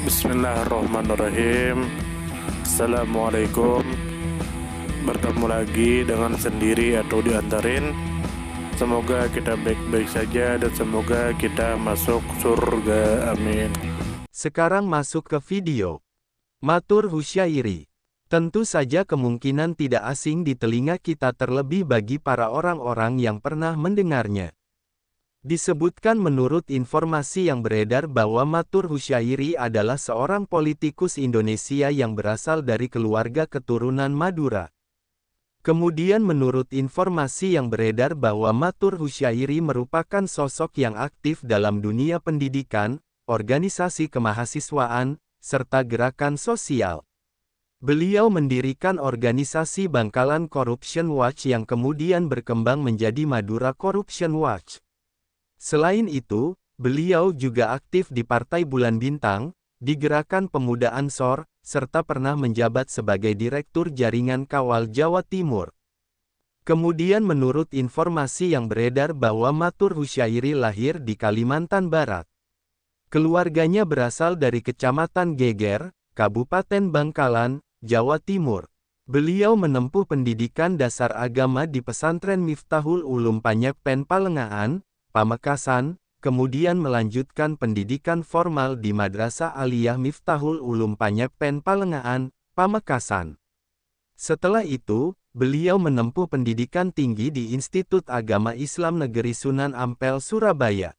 Bismillahirrahmanirrahim. Assalamualaikum. Bertemu lagi dengan sendiri atau diantarin. Semoga kita baik-baik saja dan semoga kita masuk surga. Amin. Sekarang masuk ke video. Matur Husyairi. Tentu saja kemungkinan tidak asing di telinga kita, terlebih bagi para orang-orang yang pernah mendengarnya. Disebutkan menurut informasi yang beredar bahwa Matur Husyairi adalah seorang politikus Indonesia yang berasal dari keluarga keturunan Madura. Kemudian menurut informasi yang beredar bahwa Matur Husyairi merupakan sosok yang aktif dalam dunia pendidikan, organisasi kemahasiswaan, serta gerakan sosial. Beliau mendirikan organisasi Bangkalan Corruption Watch yang kemudian berkembang menjadi Madura Corruption Watch. Selain itu, beliau juga aktif di Partai Bulan Bintang, di Gerakan Pemuda Ansor, serta pernah menjabat sebagai Direktur Jaringan Kawal Jawa Timur. Kemudian menurut informasi yang beredar bahwa Matur Husyairi lahir di Kalimantan Barat. Keluarganya berasal dari Kecamatan Geger, Kabupaten Bangkalan, Jawa Timur. Beliau menempuh pendidikan dasar agama di Pesantren Miftahul Ulum Panyekpen Palengahan, Pamekasan, kemudian melanjutkan pendidikan formal di Madrasah Aliyah Miftahul Ulum Panyekpen Palengahan, Pamekasan. Setelah itu, beliau menempuh pendidikan tinggi di Institut Agama Islam Negeri Sunan Ampel, Surabaya.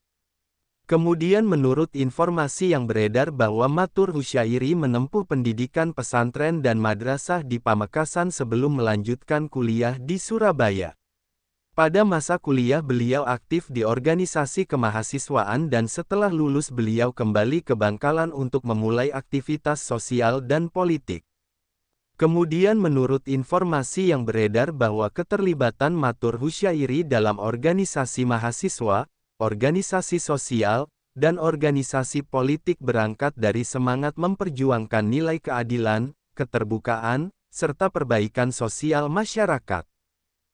Kemudian menurut informasi yang beredar bahwa Matur Husyairi menempuh pendidikan pesantren dan madrasah di Pamekasan sebelum melanjutkan kuliah di Surabaya. Pada masa kuliah beliau aktif di organisasi kemahasiswaan dan setelah lulus beliau kembali ke Bangkalan untuk memulai aktivitas sosial dan politik. Kemudian menurut informasi yang beredar bahwa keterlibatan Matur Husyairi dalam organisasi mahasiswa, organisasi sosial, dan organisasi politik berangkat dari semangat memperjuangkan nilai keadilan, keterbukaan, serta perbaikan sosial masyarakat.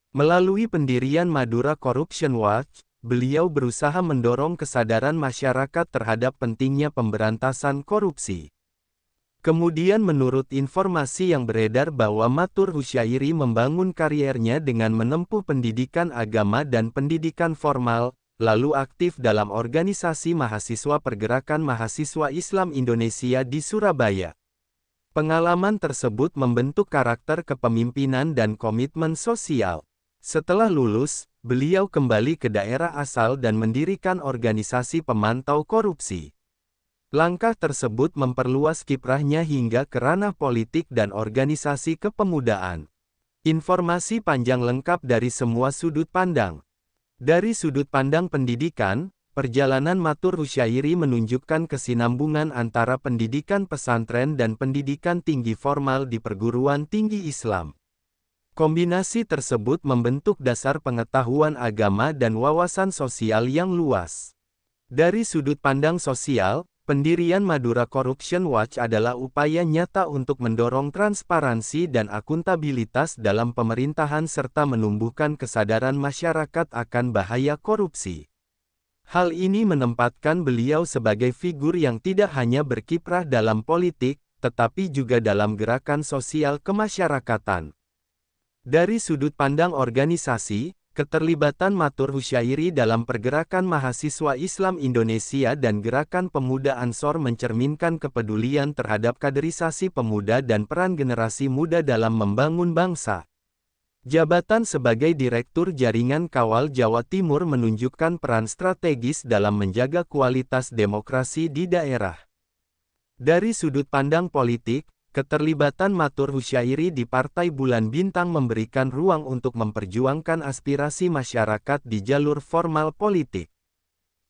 Melalui pendirian Madura Corruption Watch, beliau berusaha mendorong kesadaran masyarakat terhadap pentingnya pemberantasan korupsi. Kemudian menurut informasi yang beredar bahwa Matur Husyairi membangun kariernya dengan menempuh pendidikan agama dan pendidikan formal, lalu aktif dalam organisasi mahasiswa Pergerakan Mahasiswa Islam Indonesia di Surabaya. Pengalaman tersebut membentuk karakter kepemimpinan dan komitmen sosial. Setelah lulus, beliau kembali ke daerah asal dan mendirikan organisasi pemantau korupsi. Langkah tersebut memperluas kiprahnya hingga ke ranah politik dan organisasi kepemudaan. Informasi panjang lengkap dari semua sudut pandang. Dari sudut pandang pendidikan, perjalanan Matur Husyairi menunjukkan kesinambungan antara pendidikan pesantren dan pendidikan tinggi formal di perguruan tinggi Islam. Kombinasi tersebut membentuk dasar pengetahuan agama dan wawasan sosial yang luas. Dari sudut pandang sosial, pendirian Madura Corruption Watch adalah upaya nyata untuk mendorong transparansi dan akuntabilitas dalam pemerintahan serta menumbuhkan kesadaran masyarakat akan bahaya korupsi. Hal ini menempatkan beliau sebagai figur yang tidak hanya berkiprah dalam politik, tetapi juga dalam gerakan sosial kemasyarakatan. Dari sudut pandang organisasi, keterlibatan Matur Husyairi dalam Pergerakan Mahasiswa Islam Indonesia dan Gerakan Pemuda Ansor mencerminkan kepedulian terhadap kaderisasi pemuda dan peran generasi muda dalam membangun bangsa. Jabatan sebagai Direktur Jaringan Kawal Jawa Timur menunjukkan peran strategis dalam menjaga kualitas demokrasi di daerah. Dari sudut pandang politik, keterlibatan Matur Husyairi di Partai Bulan Bintang memberikan ruang untuk memperjuangkan aspirasi masyarakat di jalur formal politik.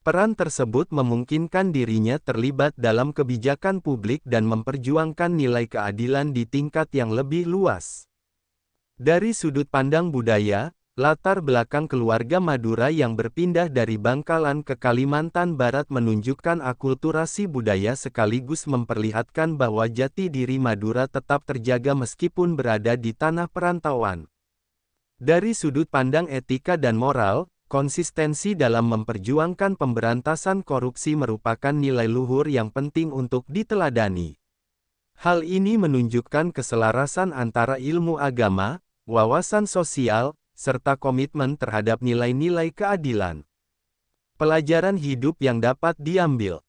Peran tersebut memungkinkan dirinya terlibat dalam kebijakan publik dan memperjuangkan nilai keadilan di tingkat yang lebih luas. Dari sudut pandang budaya, latar belakang keluarga Madura yang berpindah dari Bangkalan ke Kalimantan Barat menunjukkan akulturasi budaya sekaligus memperlihatkan bahwa jati diri Madura tetap terjaga meskipun berada di tanah perantauan. Dari sudut pandang etika dan moral, konsistensi dalam memperjuangkan pemberantasan korupsi merupakan nilai luhur yang penting untuk diteladani. Hal ini menunjukkan keselarasan antara ilmu agama, wawasan sosial, serta komitmen terhadap nilai-nilai keadilan. Pelajaran hidup yang dapat diambil.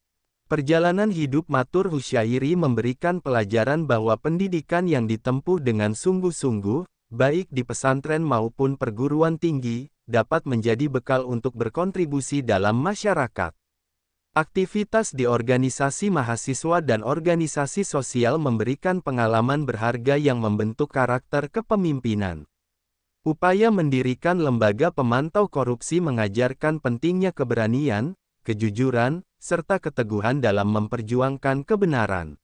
Perjalanan hidup Matur Husyairi memberikan pelajaran bahwa pendidikan yang ditempuh dengan sungguh-sungguh, baik di pesantren maupun perguruan tinggi, dapat menjadi bekal untuk berkontribusi dalam masyarakat. Aktivitas di organisasi mahasiswa dan organisasi sosial memberikan pengalaman berharga yang membentuk karakter kepemimpinan. Upaya mendirikan lembaga pemantau korupsi mengajarkan pentingnya keberanian, kejujuran, serta keteguhan dalam memperjuangkan kebenaran.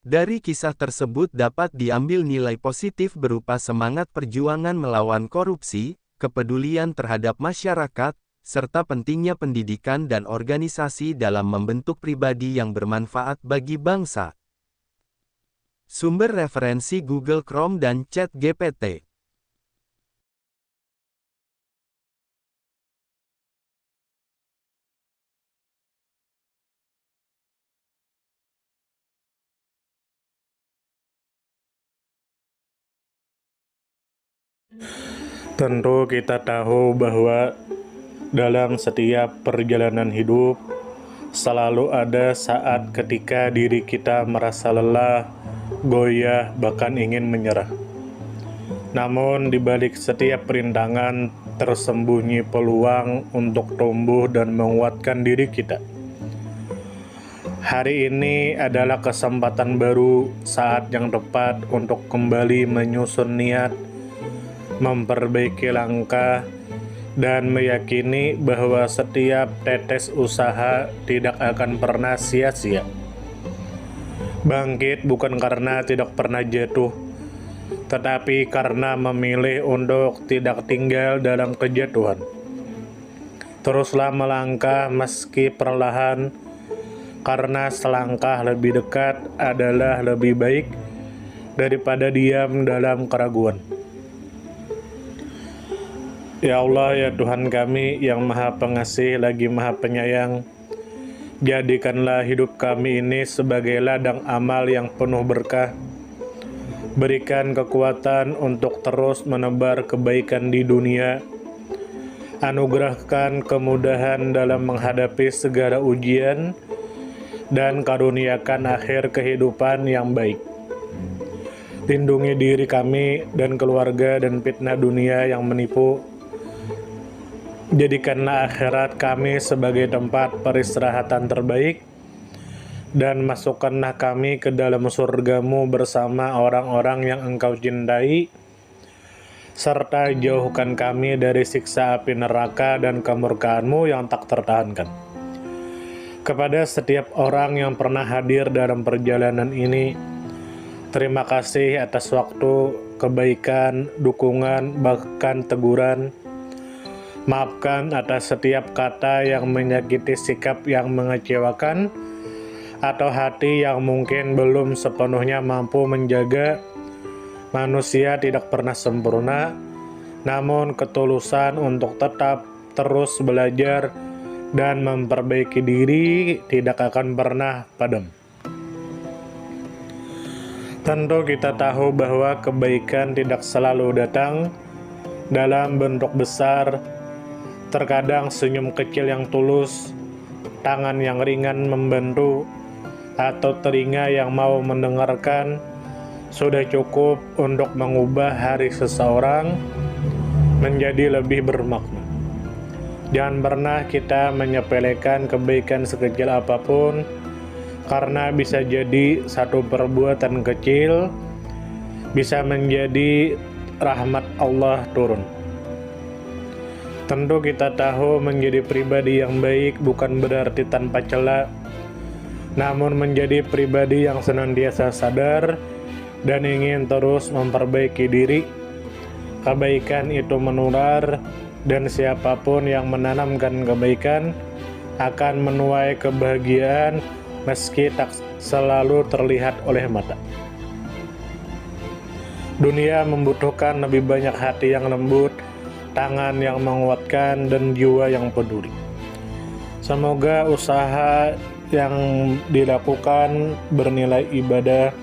Dari kisah tersebut dapat diambil nilai positif berupa semangat perjuangan melawan korupsi, kepedulian terhadap masyarakat, serta pentingnya pendidikan dan organisasi dalam membentuk pribadi yang bermanfaat bagi bangsa. Sumber referensi Google Chrome dan ChatGPT. Tentu kita tahu bahwa dalam setiap perjalanan hidup selalu ada saat ketika diri kita merasa lelah, goyah, bahkan ingin menyerah. Namun di balik setiap perintangan tersembunyi peluang untuk tumbuh dan menguatkan diri kita. Hari ini adalah kesempatan baru, saat yang tepat untuk kembali menyusun niat, memperbaiki langkah, dan meyakini bahwa setiap tetes usaha tidak akan pernah sia-sia. Bangkit bukan karena tidak pernah jatuh, tetapi karena memilih untuk tidak tinggal dalam kejatuhan. Teruslah melangkah meski perlahan, karena selangkah lebih dekat adalah lebih baik daripada diam dalam keraguan. Ya Allah, ya Tuhan kami yang Maha Pengasih lagi Maha Penyayang, jadikanlah hidup kami ini sebagai ladang amal yang penuh berkah. Berikan kekuatan untuk terus menebar kebaikan di dunia. Anugerahkan kemudahan dalam menghadapi segala ujian, dan karuniakan akhir kehidupan yang baik. Lindungi diri kami dan keluarga dan fitnah dunia yang menipu. Jadikanlah akhirat kami sebagai tempat peristirahatan terbaik, dan masukkanlah kami ke dalam surga-Mu bersama orang-orang yang Engkau cintai, serta jauhkan kami dari siksa api neraka dan kemurkaan-Mu yang tak tertahankan. Kepada setiap orang yang pernah hadir dalam perjalanan ini, terima kasih atas waktu, kebaikan, dukungan, bahkan teguran. Maafkan atas setiap kata yang menyakiti, sikap yang mengecewakan, atau hati yang mungkin belum sepenuhnya mampu menjaga. Manusia tidak pernah sempurna, namun ketulusan untuk tetap terus belajar dan memperbaiki diri tidak akan pernah padam. Tentu kita tahu bahwa kebaikan tidak selalu datang dalam bentuk besar. Terkadang senyum kecil yang tulus, tangan yang ringan membantu, atau telinga yang mau mendengarkan sudah cukup untuk mengubah hari seseorang menjadi lebih bermakna. Jangan pernah kita menyepelekan kebaikan sekecil apapun, karena bisa jadi satu perbuatan kecil bisa menjadi rahmat Allah turun. Tentu kita tahu menjadi pribadi yang baik bukan berarti tanpa celah, namun menjadi pribadi yang senantiasa sadar dan ingin terus memperbaiki diri. Kebaikan itu menular, dan siapapun yang menanamkan kebaikan akan menuai kebahagiaan meski tak selalu terlihat oleh mata. Dunia membutuhkan lebih banyak hati yang lembut, tangan yang menguatkan, dan jiwa yang peduli. Semoga usaha yang dilakukan bernilai ibadah.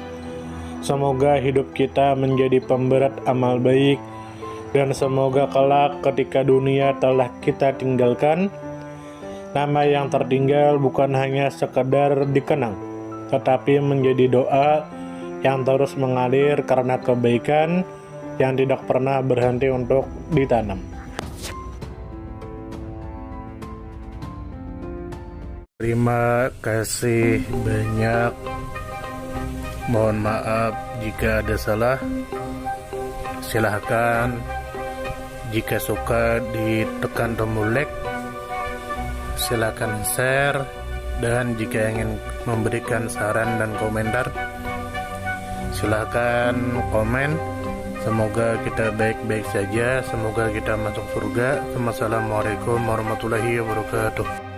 Semoga hidup kita menjadi pemberat amal baik, dan semoga kelak ketika dunia telah kita tinggalkan, nama yang tertinggal bukan hanya sekedar dikenang, tetapi menjadi doa yang terus mengalir karena kebaikan yang tidak pernah berhenti untuk ditanam. Terima kasih banyak. Mohon maaf jika ada salah. Silahkan jika suka ditekan tombol like, silahkan share, dan jika ingin memberikan saran dan komentar, silahkan komen. Semoga kita baik-baik saja, semoga kita masuk surga. Wassalamualaikum warahmatullahi wabarakatuh.